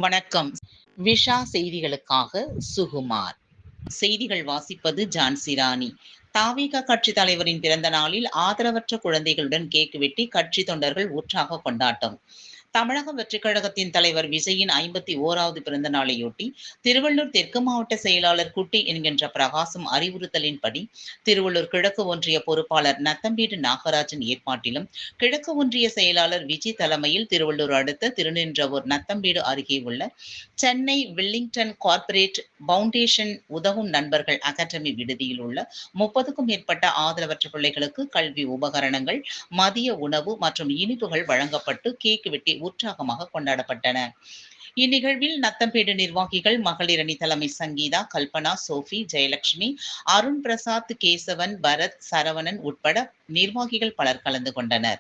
வணக்கம். விஷா செய்திகளுக்காக சுகுமார். செய்திகள் வாசிப்பது ஜான்சி ராணி. தாவேகா கட்சித் தலைவரின் பிறந்த நாளில் ஆதரவற்ற குழந்தைகளுடன் கேக் வெட்டி கட்சி தொண்டர்கள் உற்சாக கொண்டாட்டம். தமிழக வெற்றிக் கழகத்தின் தலைவர் விஜயின் 51வது பிறந்த நாளையொட்டி திருவள்ளூர் தெற்கு மாவட்ட செயலாளர் குட்டி என்கின்ற பிரகாசம் அறிவுறுத்தலின்படி திருவள்ளூர் கிழக்கு ஒன்றிய பொறுப்பாளர் நத்தம்பேடு நாகராஜன் ஏற்பாட்டிலும் கிழக்கு ஒன்றிய செயலாளர் விஜய் தலைமையில் திருவள்ளூர் அடுத்த திருநின்றவூர் நத்தம்பேடு அருகே உள்ள சென்னை வில்லிங்டன் கார்ப்பரேட் பவுண்டேஷன் உதவும் நண்பர்கள் அகாடமி விடுதியில் உள்ள 30க்கும் மேற்பட்ட ஆதரவற்ற பிள்ளைகளுக்கு கல்வி உபகரணங்கள், மதிய உணவு மற்றும் இனிப்புகள் வழங்கப்பட்டு கேக் வெட்டி உற்சாகமாக கொண்டாடப்பட்டன. இந்நிகழ்வில் நத்தம்பேடு நிர்வாகிகள் மகளிர் அணி தலைமை சங்கீதா, கல்பனா, சோஃபி, ஜெயலட்சுமி, அருண் பிரசாத், கேசவன், பரத், சரவணன் உட்பட நிர்வாகிகள் பலர் கலந்து கொண்டனர்.